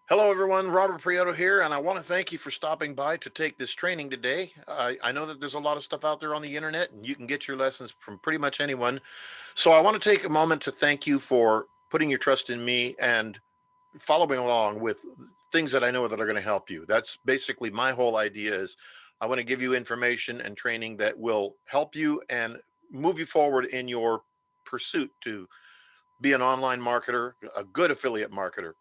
Hello, everyone. Robert Prieto here, and I want to thank you for stopping by to take this training today. I know that there's a lot of stuff out there on the internet, and you can get your lessons from pretty much anyone. So I want to take a moment to thank you for putting your trust in me and following along with things that I know that are going to help you. That's basically my whole idea is I want to give you information and training that will help you and move you forward in your pursuit to be an online marketer, a good affiliate marketer.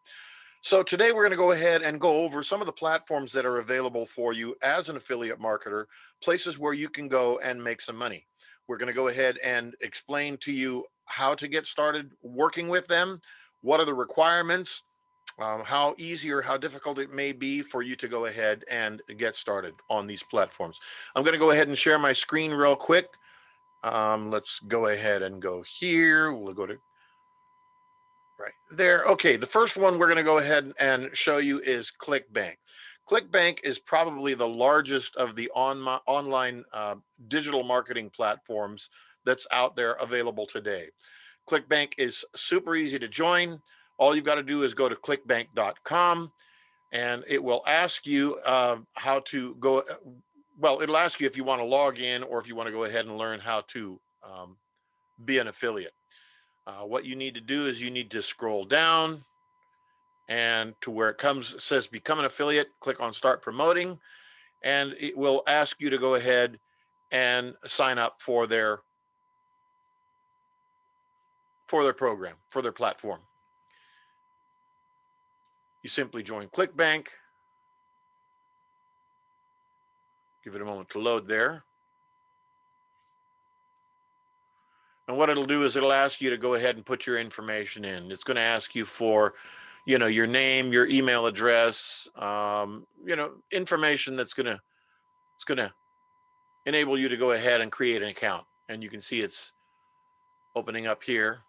So today we're going to go ahead and go over some of the platforms that are available for you as an affiliate marketer, places where you can go and make some money. We're going to go ahead and explain to you how to get started working with them, what are the requirements, how easy or how difficult it may be for you to go ahead and get started on these platforms. I'm going to go ahead and share my screen real quick. Let's go ahead and go here. We'll go to right there. Okay, the first one we're going to go ahead and show you is Clickbank. Clickbank is probably the largest of the online digital marketing platforms that's out there available today. Clickbank is super easy to join. All you've got to do is go to clickbank.com and it will ask you how to go. Well, it'll ask you if you want to log in or if you want to go ahead and learn how to be an affiliate. What you need to do is you need to scroll down and to where it says become an affiliate, click on start promoting, and it will ask you to go ahead and sign up for their program, for their platform. You simply join Clickbank. Give it a moment to load there. And what it'll do is it'll ask you to go ahead and put your information in. It's going to ask you for, your name, your email address, information it's going to enable you to go ahead and create an account. And you can see it's opening up here.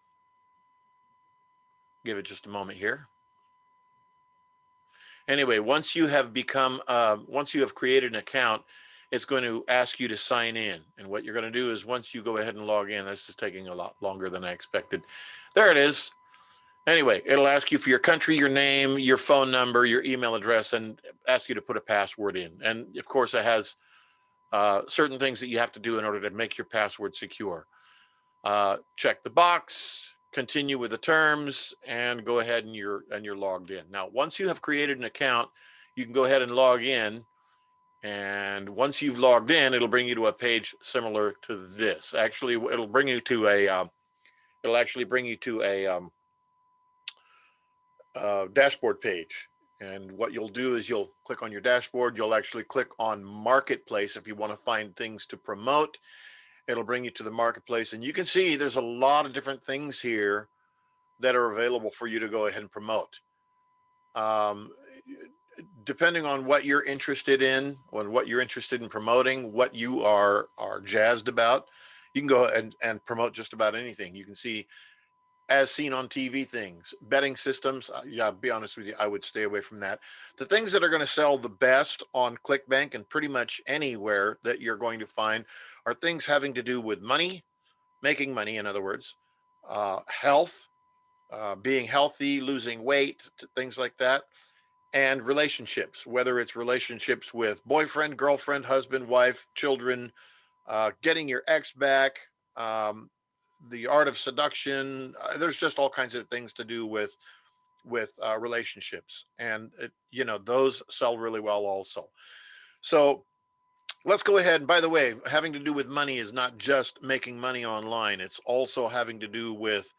Give it just a moment here. Anyway, once you have created an account, it's going to ask you to sign in. And what you're going to do is once you go ahead and log in, this is taking a lot longer than I expected. There it is. Anyway, it'll ask you for your country, your name, your phone number, your email address, and ask you to put a password in. And of course, it has certain things that you have to do in order to make your password secure. Check the box, continue with the terms, and go ahead and you're logged in. Now, once you have created an account, you can go ahead and log in. And once you've logged in, it'll bring you to a page similar to this. Actually, it'll bring you to a dashboard page. And what you'll do is you'll click on your dashboard. You'll actually click on Marketplace if you want to find things to promote. It'll bring you to the marketplace, and you can see there's a lot of different things here that are available for you to go ahead and promote. Depending on what you're interested in, promoting, what you are jazzed about, you can go and promote just about anything. You can see as seen on TV things, betting systems. Yeah, I'll be honest with you, I would stay away from that. The things that are going to sell the best on Clickbank and pretty much anywhere that you're going to find are things having to do with money, making money, in other words, health, being healthy, losing weight, things like that, and relationships, whether it's relationships with boyfriend, girlfriend, husband, wife, children, getting your ex back, the art of seduction. There's just all kinds of things to do with relationships, and those sell really well also. So let's go ahead. And by the way, having to do with money is not just making money online. It's also having to do with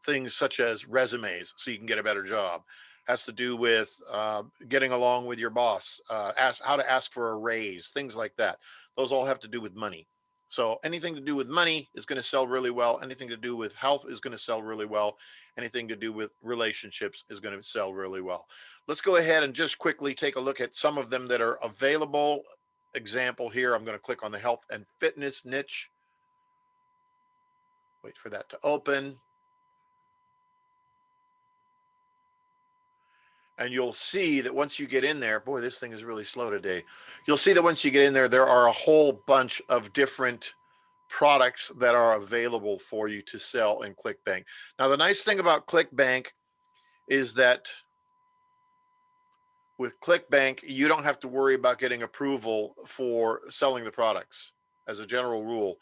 things such as resumes, so you can get a better job. Has to do with getting along with your boss, how to ask for a raise, things like that. Those all have to do with money. So anything to do with money is going to sell really well. Anything to do with health is going to sell really well. Anything to do with relationships is going to sell really well. Let's go ahead and just quickly take a look at some of them that are available. Example here, I'm going to click on the health and fitness niche. Wait for that to open. And you'll see that once you get in there, boy, this thing is really slow today. You'll see that once you get in there, there are a whole bunch of different products that are available for you to sell in Clickbank. Now, the nice thing about Clickbank is that with Clickbank, you don't have to worry about getting approval for selling the products as a general rule.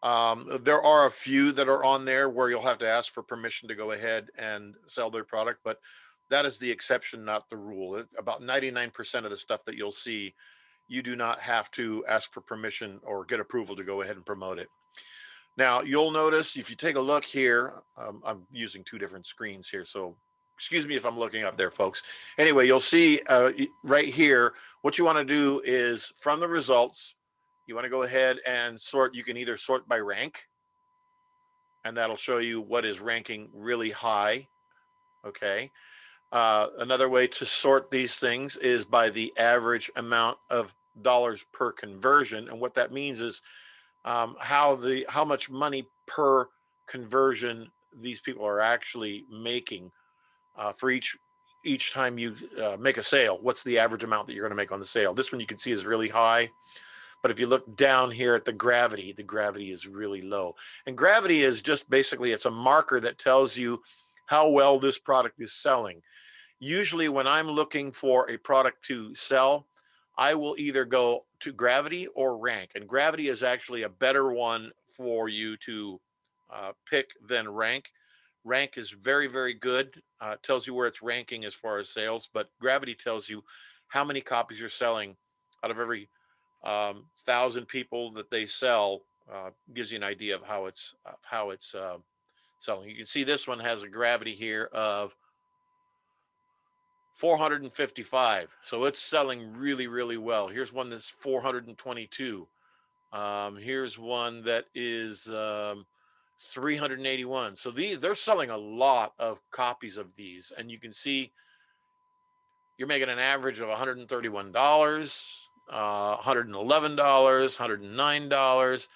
There are a few that are on there where you'll have to ask for permission to go ahead and sell their product, but that is the exception, not the rule. About 99% of the stuff that you'll see, you do not have to ask for permission or get approval to go ahead and promote it. Now, you'll notice if you take a look here, I'm using two different screens here, so excuse me if I'm looking up there, folks. Anyway, you'll see right here, what you want to do is from the results, you want to go ahead and sort. You can either sort by rank, and that'll show you what is ranking really high. Okay. Another way to sort these things is by the average amount of dollars per conversion. And what that means is how much money per conversion these people are actually making for each time you make a sale. What's the average amount that you're going to make on the sale? This one you can see is really high. But if you look down here at the gravity is really low. And gravity is just basically, it's a marker that tells you how well this product is selling. Usually when I'm looking for a product to sell, I will either go to gravity or rank. And gravity is actually a better one for you to pick than rank. Rank is very, very good. It tells you where it's ranking as far as sales, but gravity tells you how many copies you're selling out of every 1,000 people that they sell. Gives you an idea of how it's selling. You can see this one has a gravity here of 455. So it's selling really, really well. Here's one that's 422. Here's one that is 381. So they're selling a lot of copies of these, and you can see you're making an average of $131, $111, $109,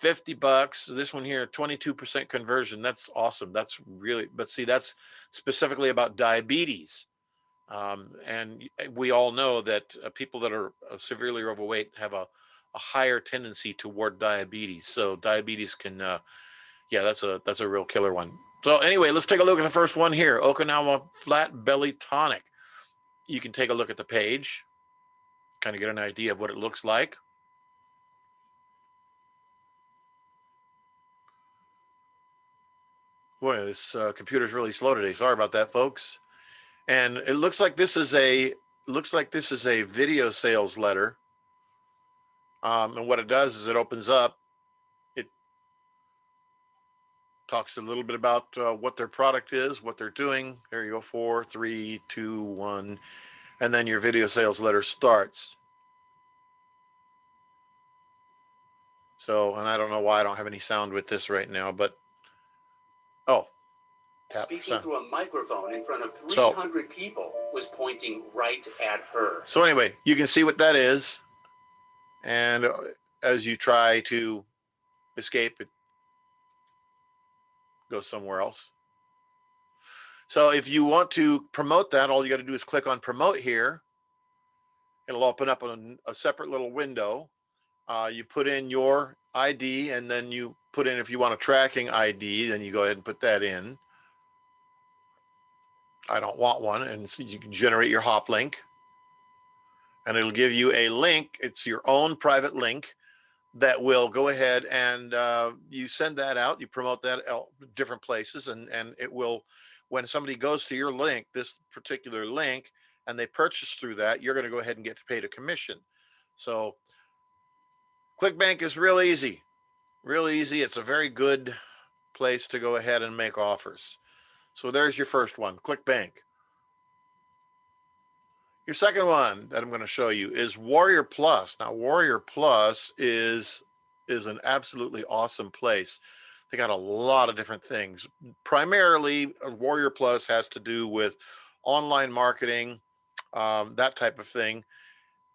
$50. This one here, 22% conversion. That's awesome. That's really, but see, that's specifically about diabetes. And we all know that people that are severely overweight have a higher tendency toward diabetes. So diabetes can, yeah, that's a real killer one. So anyway, let's take a look at the first one here, Okinawa Flat Belly Tonic. You can take a look at the page, kind of get an idea of what it looks like. Boy, this computer's really slow today. Sorry about that, folks. And it looks like this is a video sales letter. And what it does is it opens up. It talks a little bit about what their product is, what they're doing. There you go, 4, 3, 2, 1, and then your video sales letter starts. So, and I don't know why I don't have any sound with this right now, but oh. Speaking through a microphone in front of 300 people was pointing right at her. So anyway, you can see what that is. And as you try to escape, it goes somewhere else. So if you want to promote that, all you got to do is click on promote here. It'll open up on a separate little window. You put in your ID, and then you put in, if you want a tracking ID, then you go ahead and put that in. I don't want one. And so you can generate your hop link, and it'll give you a link. It's your own private link that will go ahead and you send that out. You promote that out different places, and it will, when somebody goes to your link, this particular link, and they purchase through that, you're going to go ahead and get paid a commission. So Clickbank is real easy, real easy. It's a very good place to go ahead and make offers. So there's your first one, Clickbank. Your second one that I'm going to show you is Warrior Plus. Now, Warrior Plus is an absolutely awesome place. They got a lot of different things. Primarily, Warrior Plus has to do with online marketing, that type of thing.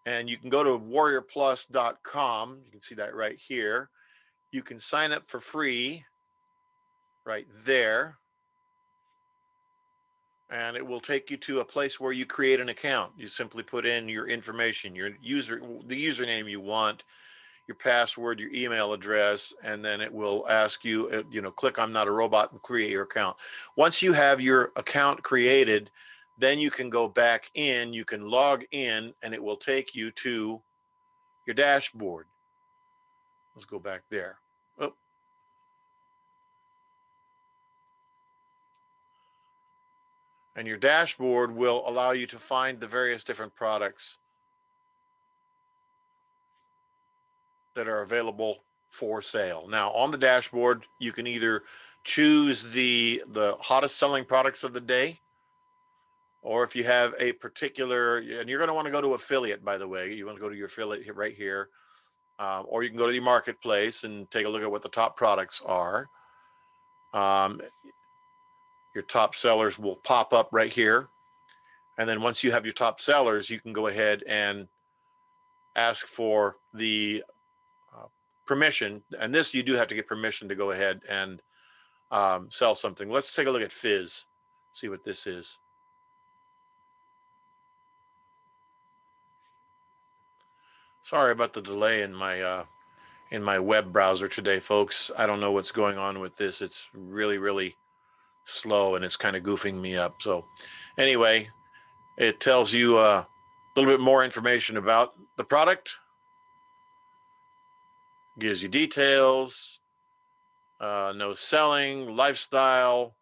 And you can go to warriorplus.com. You can see that right here. You can sign up for free right there. And it will take you to a place where you create an account. You simply put in your information, the username you want, your password, your email address, and then it will ask you, click I'm not a robot and create your account. Once you have your account created, then you can go back in, you can log in, and it will take you to your dashboard. Let's go back there. Oh. And your dashboard will allow you to find the various different products that are available for sale. Now, on the dashboard, you can either choose the hottest selling products of the day, or if you have a particular, and you're going to want to go to affiliate, by the way, you want to go to your affiliate right here, or you can go to the marketplace and take a look at what the top products are. Your top sellers will pop up right here. And then once you have your top sellers, you can go ahead and ask for the permission. And this, you do have to get permission to go ahead and sell something. Let's take a look at Fizz, see what this is. Sorry about the delay in my web browser today, folks. I don't know what's going on with this. It's really, really slow, and it's kind of goofing me up. So anyway, it tells you a little bit more information about the product, gives you details, no selling, lifestyle.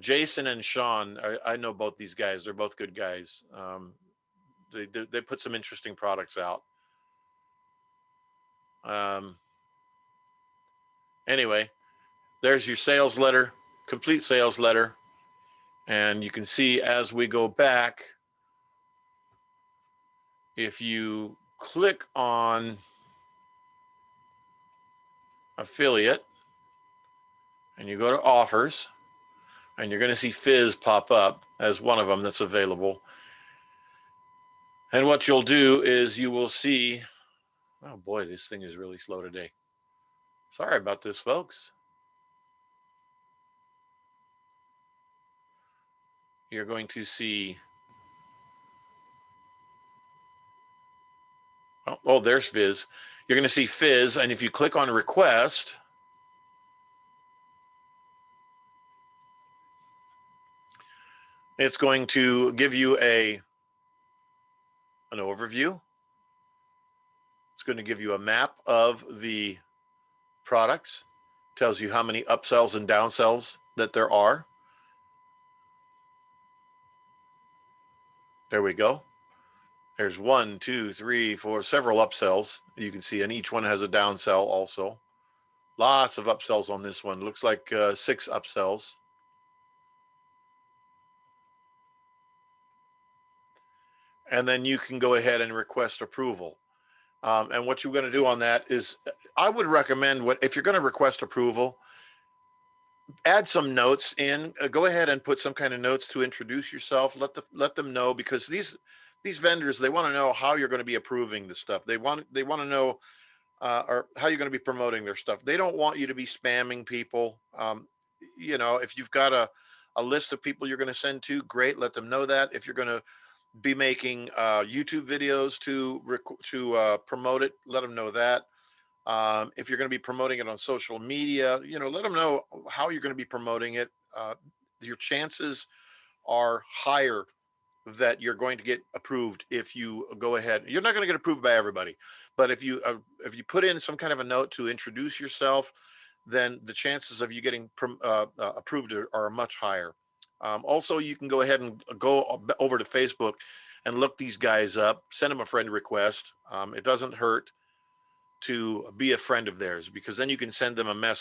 Jason and Sean, I know both these guys. They're both good guys. They put some interesting products out. Anyway, there's your sales letter, complete sales letter. And you can see as we go back, if you click on affiliate and you go to offers, and you're going to see Fizz pop up as one of them that's available. And what you'll do is you will see, oh boy, this thing is really slow today. Sorry about this, folks. You're going to see, oh, there's Fizz. You're going to see Fizz, and if you click on request, it's going to give you an overview. It's going to give you a map of the products, tells you how many upsells and downsells that there are. There we go. There's 1, 2, 3, 4, several upsells you can see, and each one has a downsell also. Lots of upsells on this one. Looks like 6 upsells. And then you can go ahead and request approval. And what you're going to do on that is, I would recommend, if you're going to request approval, add some notes in. Go ahead and put some kind of notes to introduce yourself. Let them know, because these vendors, they want to know how you're going to be approving the stuff. They want to know or how you're going to be promoting their stuff. They don't want you to be spamming people. If you've got a list of people you're going to send to, great. Let them know that. If you're going to be making YouTube videos to promote it, let them know that. If you're going to be promoting it on social media, let them know how you're going to be promoting it. Your chances are higher that you're going to get approved if you go ahead. You're not going to get approved by everybody, but if you put in some kind of a note to introduce yourself, then the chances of you getting approved are much higher. Also, you can go ahead and go over to Facebook and look these guys up, send them a friend request. It doesn't hurt to be a friend of theirs, because then you can send them a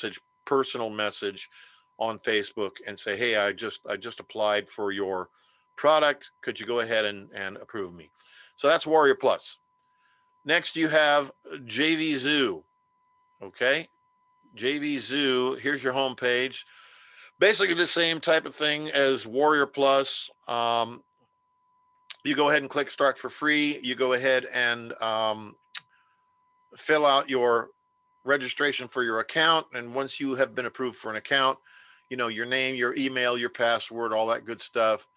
personal message on Facebook and say, hey, I just applied for your product. Could you go ahead and approve me? So that's Warrior Plus. Next, you have JV Zoo. Okay. JV Zoo, here's your home page. Basically the same type of thing as Warrior Plus. You go ahead and click start for free. You go ahead and fill out your registration for your account. And once you have been approved for an account, your name, your email, your password, all that good stuff.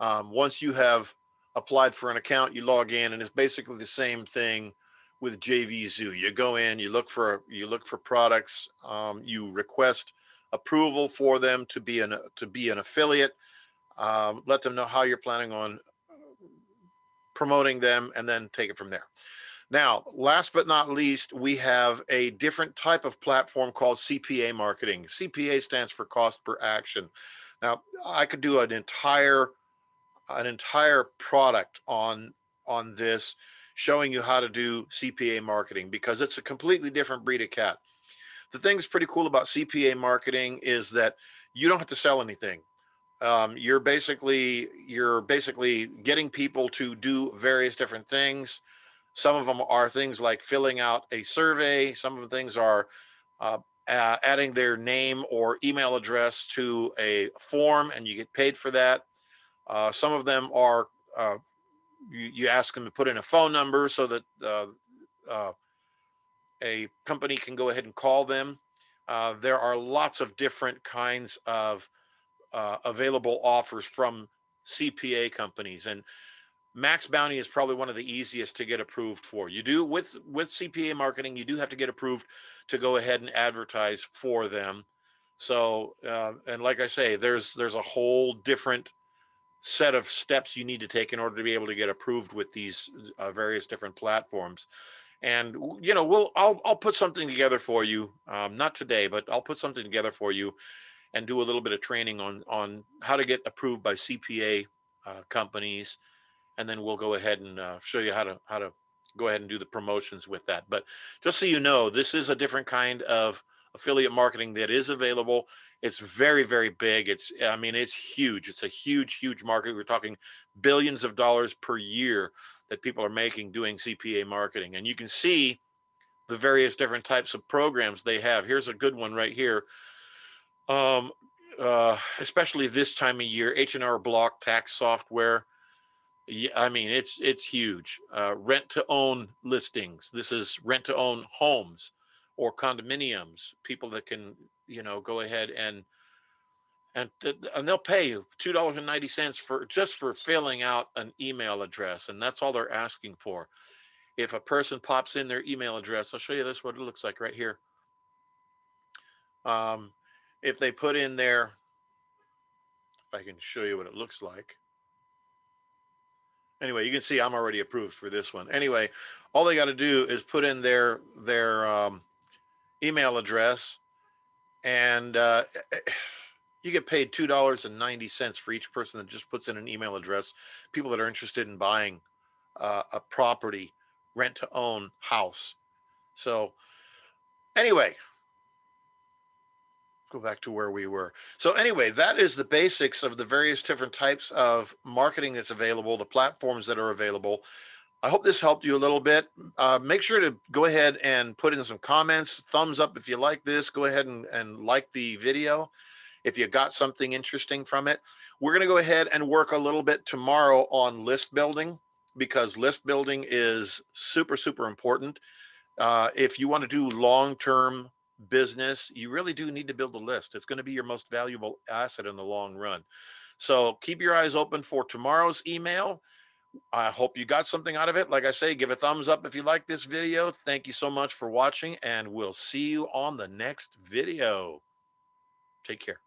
Once you have applied for an account, you log in, and it's basically the same thing with JV Zoo. You go in, you look for products, you request approval for them to be an affiliate. let them know how you're planning on promoting them, and then take it from there. Now, last but not least, we have a different type of platform called CPA Marketing. CPA stands for cost per action. Now, I could do an entire product on this, showing you how to do CPA marketing, because it's a completely different breed of cat. The thing that's pretty cool about CPA marketing is that you don't have to sell anything. You're basically getting people to do various different things. Some of them are things like filling out a survey. Some of the things are adding their name or email address to a form, and you get paid for that. Some of them are you ask them to put in a phone number so that a company can go ahead and call them. There are lots of different kinds of available offers from CPA companies, and Max Bounty is probably one of the easiest to get approved for. You do with CPA marketing, you do have to get approved to go ahead and advertise for them. So, and like I say, there's a whole different set of steps you need to take in order to be able to get approved with these various different platforms. And I'll put something together for you, not today, but I'll put something together for you and do a little bit of training on how to get approved by CPA companies, and then we'll go ahead and show you how to go ahead and do the promotions with that. But just so you know, this is a different kind of affiliate marketing that is available. It's very, very big. It's huge. It's a huge market. We're talking billions of dollars per year that people are making doing CPA marketing. And you can see the various different types of programs they have. Here's a good one right here. Especially this time of year, H&R Block tax software. Yeah, it's huge. Rent to own listings. This is rent to own homes or condominiums. People that can, go ahead and they'll pay you $2.90 for filling out an email address, and that's all they're asking for. If a person pops in their email address, I'll show you what it looks like right here. If they put in if I can show you what it looks like. Anyway, you can see I'm already approved for this one. Anyway, all they got to do is put in their email address, and you get paid $2.90 for each person that just puts in an email address. People that are interested in buying a property, rent to own house. So anyway, go back to where we were. So anyway, that is the basics of the various different types of marketing that's available, the platforms that are available. I hope this helped you a little bit. Make sure to go ahead and put in some comments, thumbs up if you like this. Go ahead and like the video if you got something interesting from it. We're going to go ahead and work a little bit tomorrow on list building, because list building is super, super important. If you want to do long-term business, you really do need to build a list. It's going to be your most valuable asset in the long run. So keep your eyes open for tomorrow's email. I hope you got something out of it. Like I say, give a thumbs up if you like this video. Thank you so much for watching, and we'll see you on the next video. Take care.